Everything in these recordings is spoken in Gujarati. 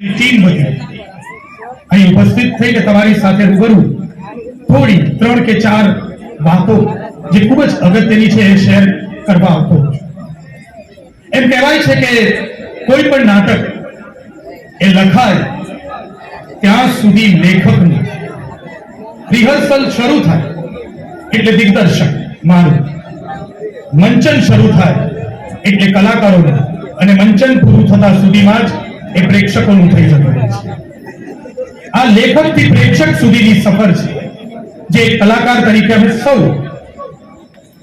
ટીમ બની અહીં ઉપસ્થિત થઈને તમારી સાથે રૂબરૂ થોડી 3 કે 4 વાતો જે ખૂબ જ અગત્યની છે એ શેર કરવા આવતો છું. એમ કહેવાય છે કે કોઈ પણ નાટક એ લખાય ત્યાં સુધી લેખકનું રિહર્સલ શરૂ થાય એટલે દિગ્દર્શક મારું, મંચન શરૂ થાય એટલે કલાકારોનું, અને મંચન પૂરું થતા સુધીમાં જ એ પ્રેક્ષકોનું થઈ જતું હોય છે. આ લેખકથી પ્રેક્ષક સુધીની સફર છે જે કલાકાર તરીકે અમે સૌ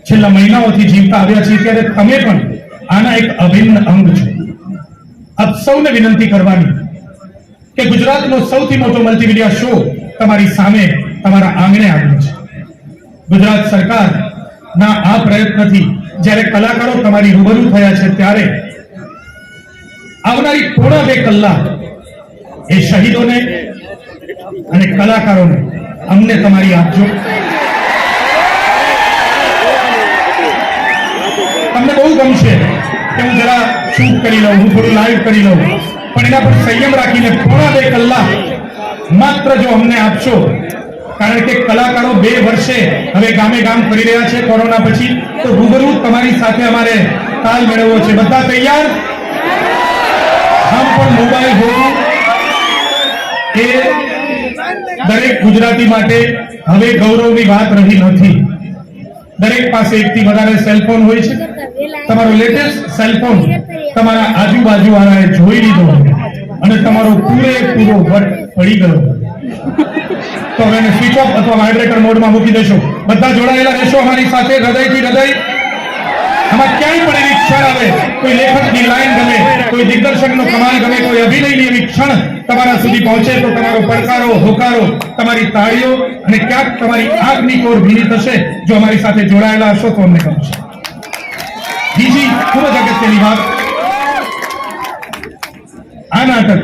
છેલ્લા મહિનાઓથી જીવતા આવ્યા છીએ, ત્યારે તમે પણ આના એક અભિન્ન અંગ છો. આપ સૌને વિનંતી કરવાની કે ગુજરાતનો સૌથી મોટો મલ્ટીમીડિયા શો તમારી સામે તમારા આંગણે આવ્યો છે. ગુજરાત સરકારના આ પ્રયત્નથી જ્યારે કલાકારો તમારી રૂબરૂ થયા છે ત્યારે આવનારી પોણા 2 કલાક એ શહીદોને અને કલાકારોને અમને તમારી આપજો. તમને બહુ ગમશે કે હું જરા શૂટ કરી લઉં, હું થોડું લાઈવ કરી લઉં, પણ એના પર સંયમ રાખીને પોણા 2 કલાક માત્ર જો અમને આપશો, કારણ કે કલાકારો 2 વર્ષે હવે ગામે ગામ ફરી રહ્યા છે કોરોના પછી, તો રૂબરૂ તમારી સાથે અમારે તાલ મેળવવો છે. બધા તૈયાર? આમ પણ મોબાઈલ હોવું એ દરેક ગુજરાતી માટે હવે ગૌરવની વાત રહી નથી. દરેક પાસે એકથી વધારે સેલફોન હોય છે. તમારો લેટેસ્ટ સેલફોન તમારા આજુબાજુ વાળાએ જોઈ લીધો અને તમારો પૂરેપૂરો વટ પડી ગયો તો હવે એને સ્વિચ ઓફ અથવા વાઇબ્રેટર મોડમાં મૂકી દેશો. બધા જોડાયેલા રહેશો અમારી સાથે હૃદયથી હૃદય. આમાં ક્યાંય પણ એવી ક્ષણ આવે, કોઈ લેખકની લાઈન ગમે, કોઈ દિગ્દર્શકનો કમાલ ગમે, કોઈ અભિનયની એવી ક્ષણ તમારા સુધી પહોંચે તો તમારો પડકારો, હોકારો, તમારી તાળીઓ અને ક્યાંક તમારી આંખની કોર ભીની થશે જો અમારી સાથે જોડાયેલા હશો તો અમને ગમશે. બીજી ખૂબ જ અગત્યની વાત, આ નાટક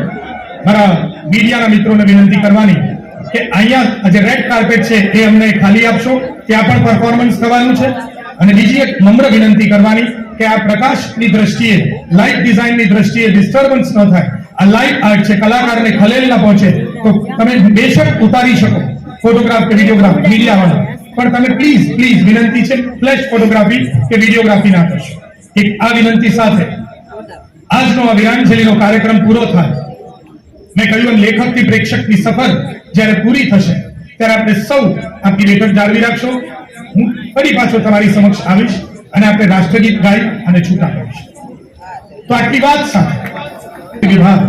મારા મીડિયાના મિત્રોને વિનંતી કરવાની કે અહીંયા જે રેડ કાર્પેટ છે એ અમને ખાલી આપશો, ત્યાં પણ પરફોર્મન્સ થવાનું છે. અને બીજી એક નમ્ર વિનંતી કરવાની કે આ પ્રકાશની દ્રષ્ટિએ, લાઇટ ડિઝાઇનની દ્રષ્ટિએ ડિસ્ટર્બન્સ ન થાય. આ લાઇટ આર્ટ છે, કલાકારને ખલેલ ન પહોંચે તો તમે બેશક ઉતારી શકો ફોટોગ્રાફ કે વિડીયોગ્રાફ મીડિયાવાળા, પણ તમે પ્લીઝ વિનંતી છે ફ્લેશ ફોટોગ્રાફી કે વિડીયોગ્રાફી ના કરશો. એક આ વિનંતી સાથે આજનો આ વીરાંજલિનો કાર્યક્રમ પૂરો થાય. મેં કહ્યું એમ લેખકથી પ્રેક્ષકની સફર જ્યારે પૂરી થશે ત્યારે આપણે સૌ આપની બેઠક જાળવી રાખશો. હું ફરી પાછો તમારી સમક્ષ આવીશ અને આપણે રાષ્ટ્રગીત ગાઈ અને છૂટા કરીશું. તો આટલી વાત સાથે વિભાગ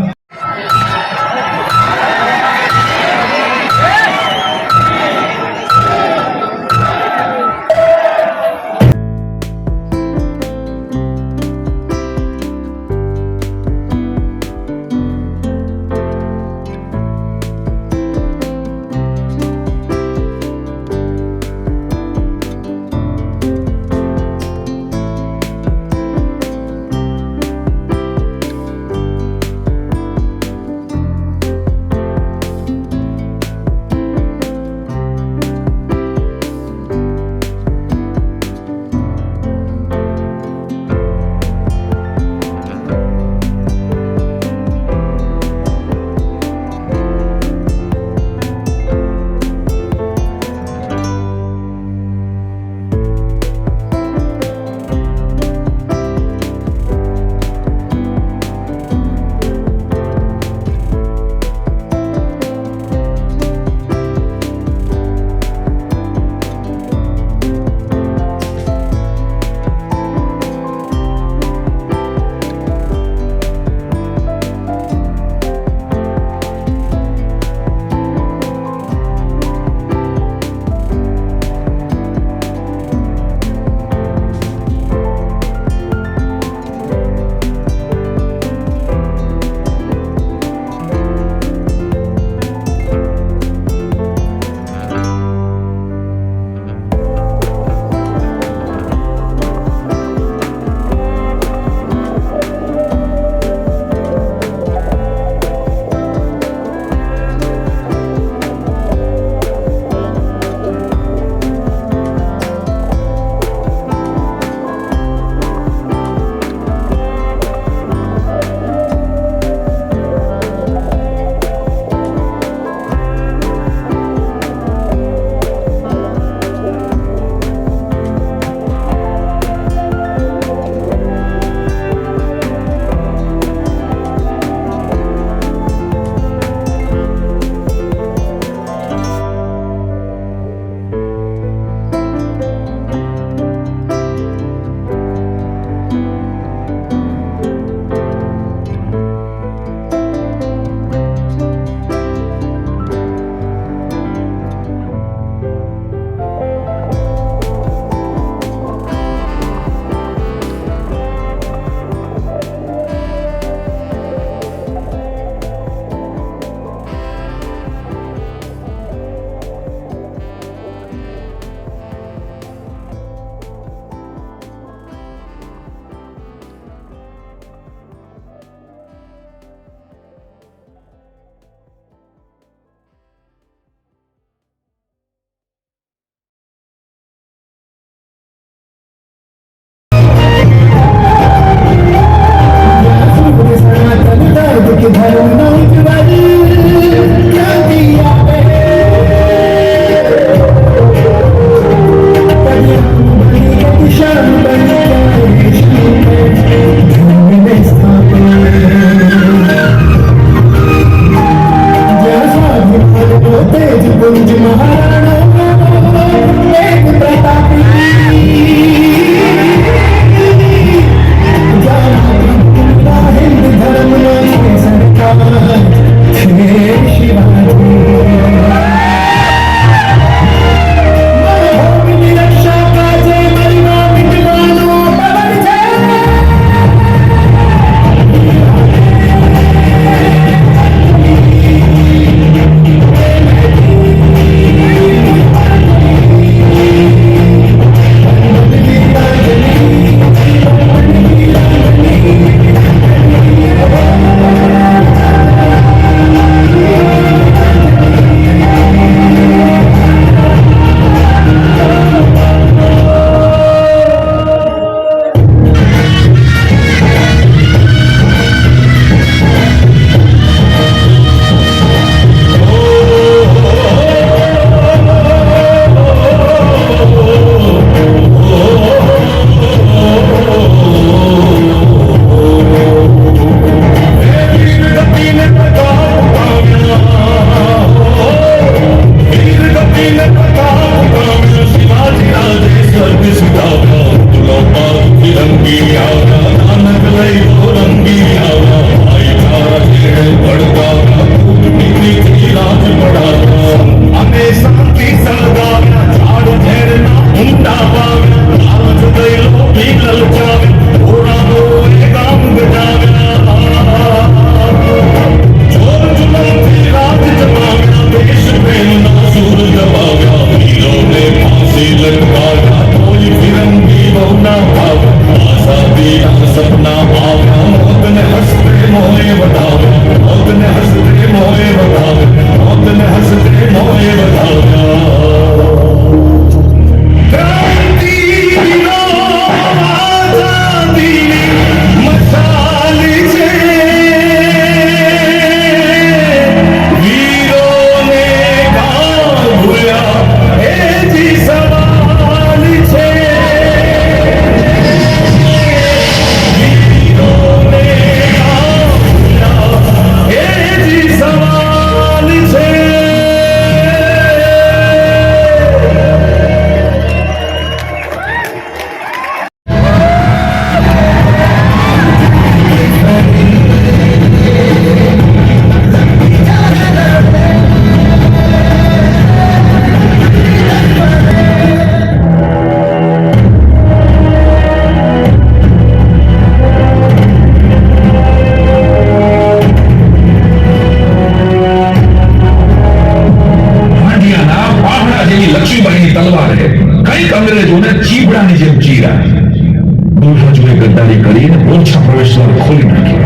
ગદ્દારી કરીને મોરછા પ્રવેશદ્વાર ખોલી નાખ્યો.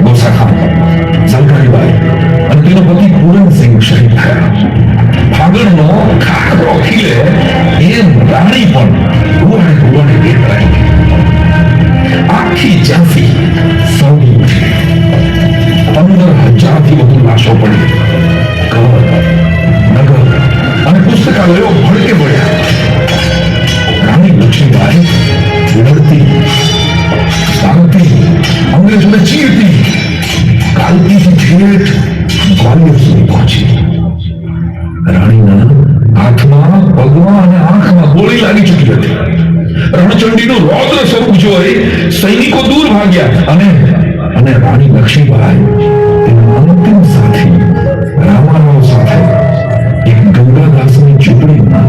ગોસા ખાન, ઝલકારીબાઈ અને તેનો પતિ પૂરનસિંહ શહીદ થયા. ફાગણનો ખાખરો ખીલે એમ રાણી પણ રૂવાણે વેતરાઈ. આખી ઝાંસી સૌની ઉઠી. 15,000થી વધુ લાશો પડી. ઘર, નગર અને પુસ્તકાલયો ભડકે પડ્યા. રાણી લક્ષ્મીબાઈ લડતી, ભાગતી, અંગ્રેજોને ચીરતી, કાલતીથી ઠેઠ ગ્વાલિયર સુધી પહોંચી. રાણીના હાથમાં, પગમાં અને આંખમાં ગોળી લાગી ચૂકી હતી. રણચંડીનું રૌદ્ર સ્વરૂપ જોઈ સૈનિકો દૂર ભાગ્યા અને રાણી લક્ષ્મીબાઈ તેના અંતિમ સાથી રામારાવ સાથે એક ગંગાદાસની ઝૂંપડીમાં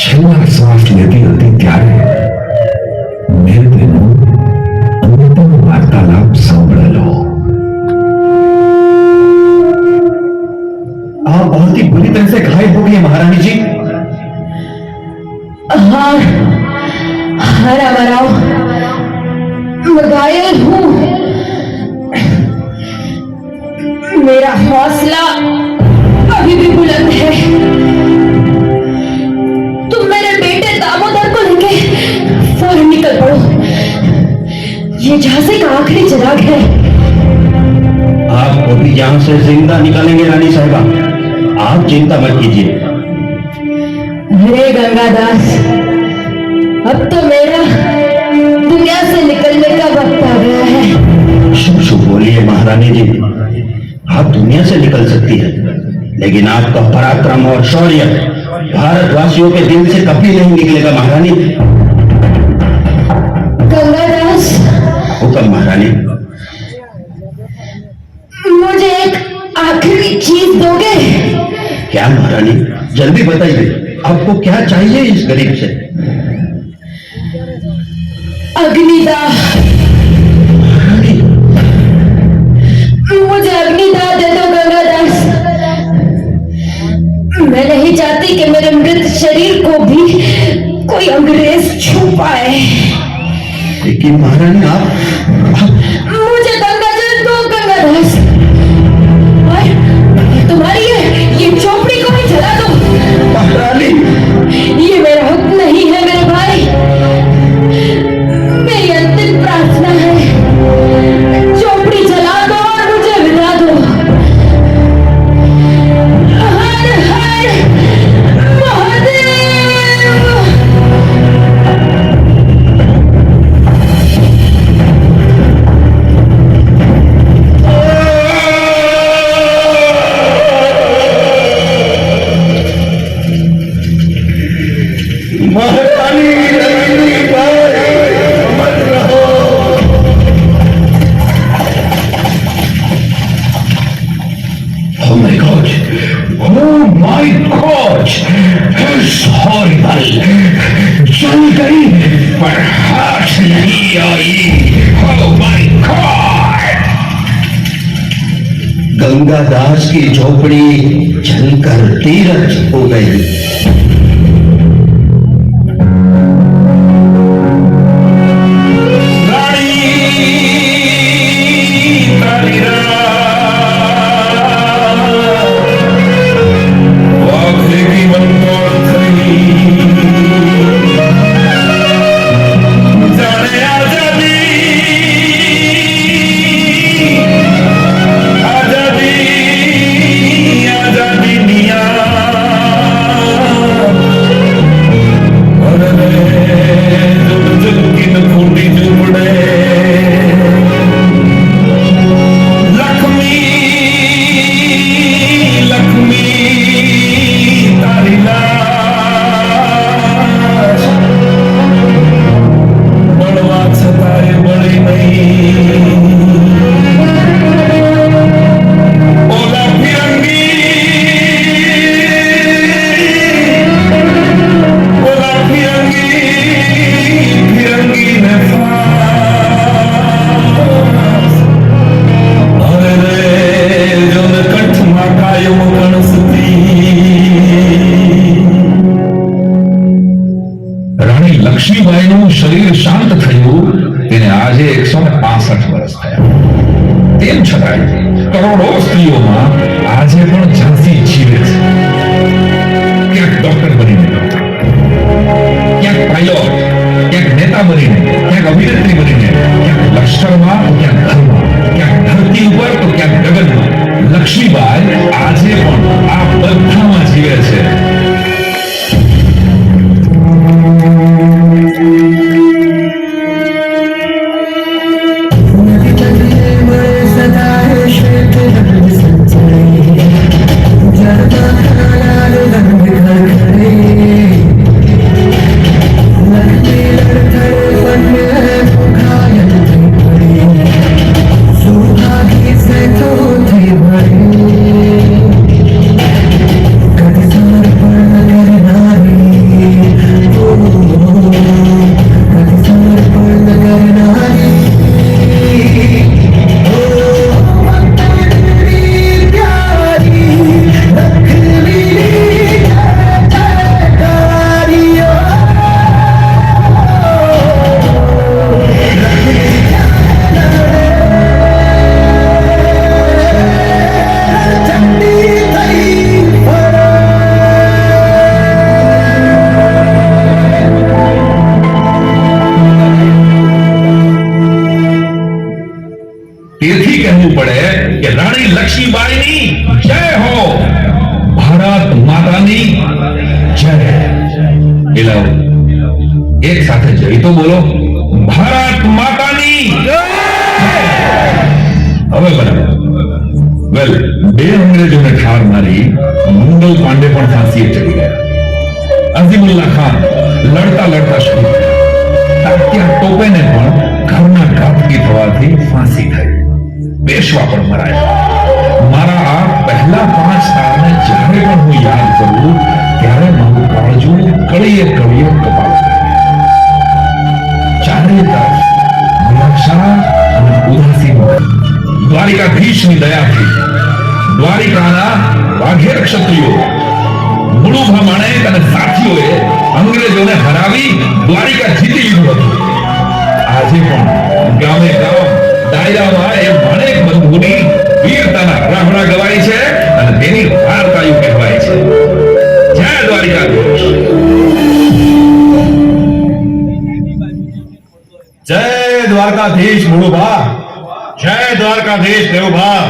છેલ્લા શ્વાસ લેતી હતી ત્યારે મેં તેનો અંતિમ વાર્તાલાપ સાંભળેલો. आप बहुत ही बुरी तरह से घायल हो गई है महारानी जी। हाँ हाँ रामाराव, मैं घायल हूँ। मेरा हौसला अभी भी बुलंद है। तुम मेरे बेटे दामोदर को लेके फौरन निकल पड़ो। ये झांसी का आखिरी चिराग है। आपको भी यहाँ से जिंदा निकालेंगे रानी साहिबा, आप चिंता मत कीजिए। अरे गंगादास, अब तो मेरा दुनिया से निकलने का वक्त आ गया है। शुभ शुभ बोलिए महारानी जी, आप दुनिया से निकल सकती है, लेकिन आपका पराक्रम और शौर्य भारतवासियों के दिल से कभी नहीं निकलेगा महारानी। गंगादास, हुक्म महारानी। मुझे एक आखिरी चीज दोगे? क्या महारानी, जल्दी बताइए, आपको क्या चाहिए इस गरीब से? अग्निदाह। मुझे अग्निदाह दे दो गंगादास। मैं नहीं चाहती कि मेरे मृत शरीर को भी कोई अंग्रेज छू पाए। लेकिन महारानी आप मुझे गंगाजल दो गंगादास, और तुम्हारी ये चौपड़ी को भी जला दो। महारानी, ये मेरा हुक्म नहीं है मेरे भाई, मेरी अंतिम प्रार्थना है। चौपड़ी जला दो और मुझे विदा दो। हर हर महादेव। महारानी मत रहो। Oh my God! Oh my God! It's horrible! जल गई पर हाथ नहीं आई. Oh my God! गंगादास की झोपड़ी जलकर तीरथ हो गई। લક્ષ્મીબાઈનું શરીર શાંત થયું તે આજે 165 વર્ષ થયા. તેમ છતાંય કરોડો સ્ત્રીઓમાં આજે પણ ઝાંસી જીવે છે. ક્યાંક ડોક્ટર બનીને, ક્યાંક પાયલોટ, ક્યાંક નેતા બનીને, ક્યાંક અભિનેત્રી બનીને, ક્યાંક લશ્કરમાં તો ક્યાંક ઘરમાં, ક્યાંક ધરતી ઉપર તો ક્યાંક ગગનમાં. લક્ષ્મીબાઈ આજે પણ આ બધામાં જીવે છે. તેથી કહેવું પડે કે રાણી લક્ષ્મીબાઈની જય હો, ભારત માતાની જય. એલાઓ એક સાથે જય તો બોલો, ભારત માતાની જય. હવે બરાબર. વેલ, બે અંગ્રેજોને ઠાર મારી મંગલ પાંડે પણ ફાંસીએ ચડી ગયા. અઝીમુલ્લા ખાન લડતા લડતા શહીદ. તાત્યા ટોપેને પણ ઘરના ઘાતકી થવાથી ફાંસી થઈ. પેશવા પણ મરાયા. મારા આ પહેલા 5 તારને જ્યારે પણ હું યાદ કરું ત્યારે મારું કાળજું કળીએ કળીએ કપાય. ચારે તરફ નિરાશા અને ઉદાસી. દ્વારિકાધીશની દયાથી દ્વારિકાના વાઘેર ક્ષત્રિયો મુળુભા માણેક અને સાથીઓએ અંગ્રેજોને હરાવી દ્વારિકા જીતી લીધું હતું. આજે પણ ગામે ગામ દાયરામાં એ માણેક બંધુની વીરતાના રાહડા ગવાય છે અને તેની વાર્તાઓ કહેવાય છે. જય દ્વારિકાધીશ. જય દ્વારકાધીશ મુળુભા, જય દ્વારકાધીશ દેવભા.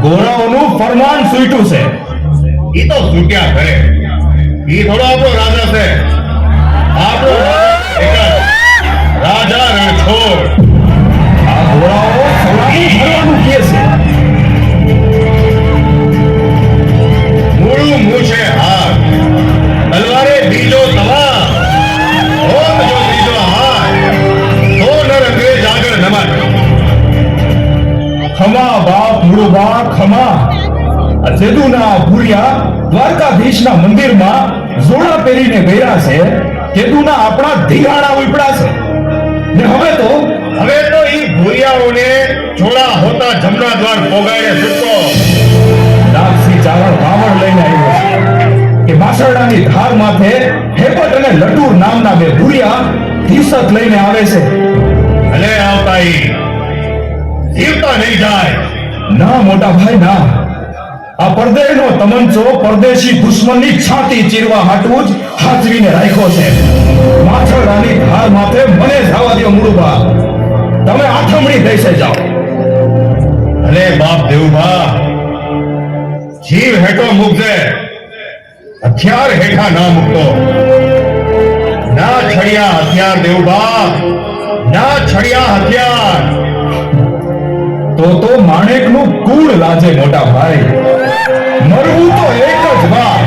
ગોરાઓનું ફરમાન સૂટ્યું છે. એ તો છૂટ્યા કરે. એ થોડો આપણો રાજા છે. આપણો રાજા રણછોડ. આ ગોરાઓ સૌરાષ્ટ્ર ફરવાનું કહે છે. મૂળું મૂછે હાર, તલવારે બીજો તવા. હોત જો બીજો હાર, તો નર અંગ્રેજ આગળ નમાય. ખમા બાપ મુળુભા ખમા. આ જેદુના ભૂરિયા દ્વારકાધીશના મંદિરમાં જોડા પહેરીને ગયા છે. જેદુના આપણા ધીરાણા ઉપડા છે. ને હવે તો ઈ ભૂરિયાઓને જોડા હોતા જમણા દ્વાર પોગાડે છૂટકો. નાગસિંહ ચાવડ વાવડ લઈને આવ્યો છે કે માસરડાની ધાર માથે હેપટ અને લટુર નામના બે ભૂરિયા ધીસત લઈને આવે છે. ભલે આવતા ઈ જીવતા નહીં જાય. ના મોટા ભાઈ ના. આ પરદેશનો તમંચો પરદેશી દુશ્મનની છાતી ચીરવા હાટું જ હાજરીને રાખ્યો છે. માછરડાની ધાર માથે મને જવા દો મુળુભા. તમે આથમણી દેશે જાઓ. ભલે બાપ દેવભા, જીવ હેઠો મૂકજે, હથિયાર હેઠા ના મૂકતો. ના છડિયા હથિયાર દેવભા, ના છડિયા હથિયાર. તો માણેકનું કુળ લાજે મોટા ભાઈ. મરવું તો એક જ વાર.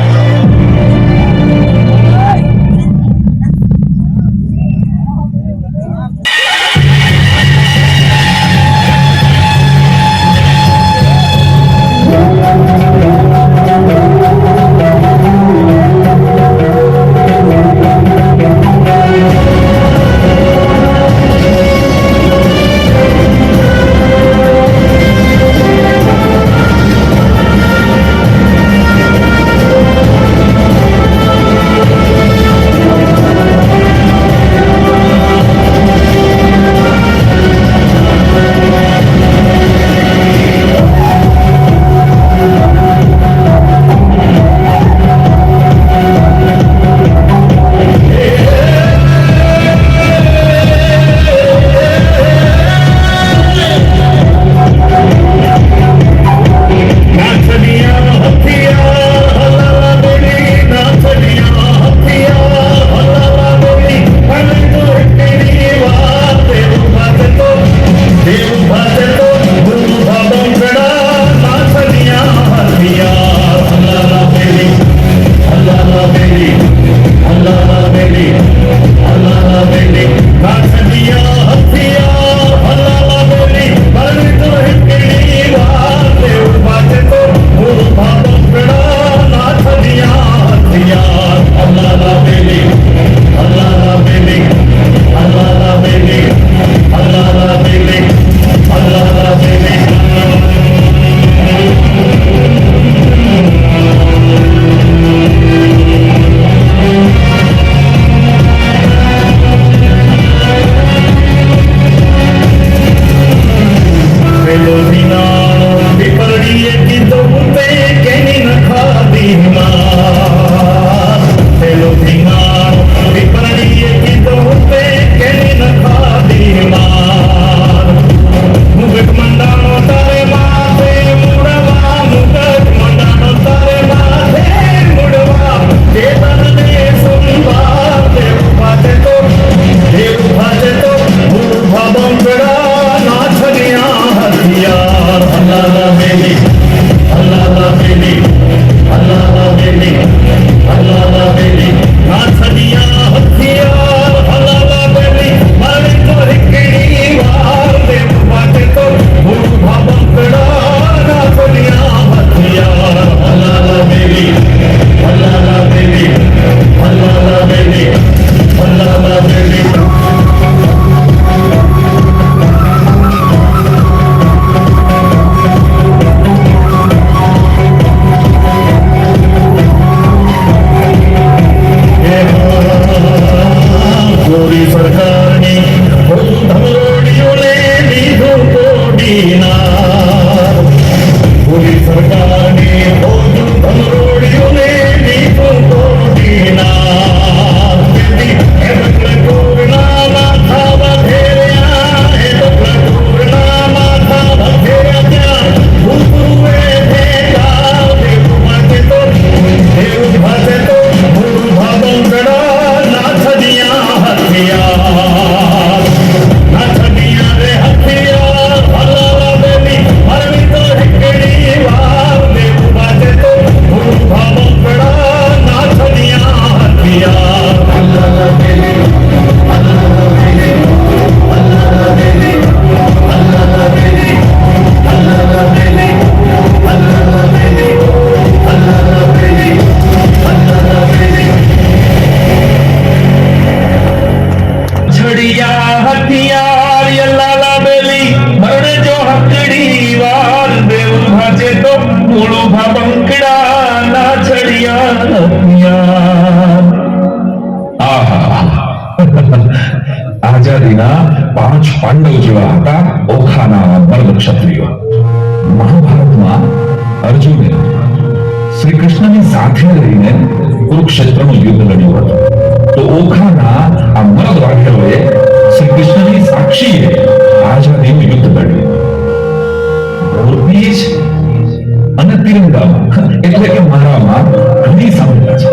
પાંચ પાંડવ જેવા હતા ઓખાના મર્દ ક્ષત્રિયો. મહાભારતમાં અર્જુને શ્રી કૃષ્ણની સાથે રહીને કુરુક્ષેત્રનું યુદ્ધ લડ્યું હતું. તો ઓખાના આ મર્દ વાઘેલોએ શ્રી કૃષ્ણની સાક્ષીએ આઝાદીનું યુદ્ધ લડ્યું. મોરપીંછ અને તિરંગામાં એટલે કે મારામાં ઘણી સામ્યતા છે.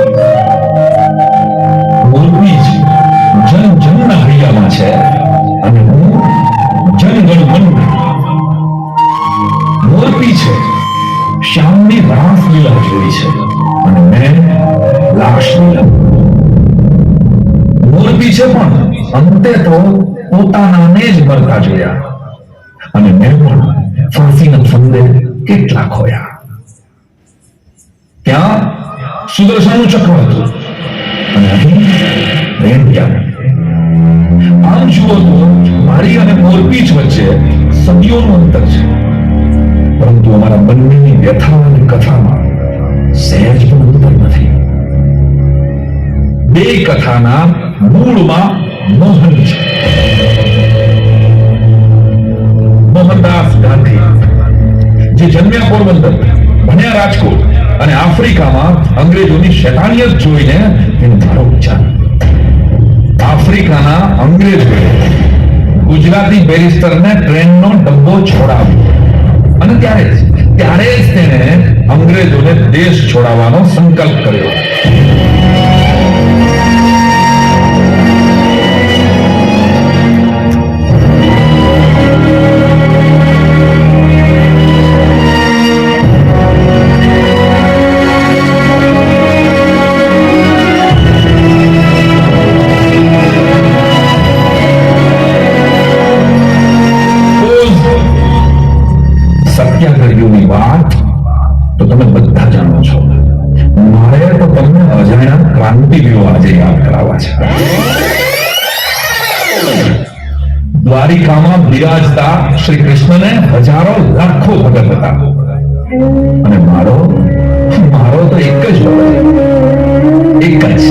મોરપીંછ જન જનના હૈયામાં છે અને હું જનગણ મન. મોરપીંછે શ્યામની રાસલીલા જોઈ છે અને મેં લાશલીલા. મોરપીંછે પણ અંતે તો પોતાનાને જ મરતા જોયા અને મેં પણ ફાંસીના ફંદે કેટલા ખોયા. ત્યાં સુદર્શનનું ચક્ર હતું અને અહીં રેણિયા. આમ જુઓ તો મારી અને મોરપીંછ વચ્ચે સદીઓનું અંતર છે, પરંતુ અમારા બંનેની વ્યથા અને કથામાં સહેજ પણ અંતર નથી. બે કથાના મૂળમાં મોહન છે. મોહનદાસ ગાંધી જે જન્મ્યા પોરબંદર, ભણ્યા રાજકોટ અને આફ્રિકામાં અંગ્રેજોની શેતાનિયત જોઈને એને મારો વિચાર. આફ્રિકાના અંગ્રેજોએ ગુજરાતી બેરિસ્ટરને ટ્રેનનો ડબ્બો છોડાવ્યો અને ત્યારે જ તેણે અંગ્રેજોને દેશ છોડાવવાનો સંકલ્પ કર્યો. સત્યાગ્રહીઓની વાત તો તમે બધા જાણો છો. મારે તો તમને અજાણ્યા ક્રાંતિવીરો આજે યાદ કરાવવા છે. દ્વારિકામાં બિરાજતા શ્રી કૃષ્ણને હજારો લાખો ભગત હતા અને મારો તો એક જ ભગત, એક જ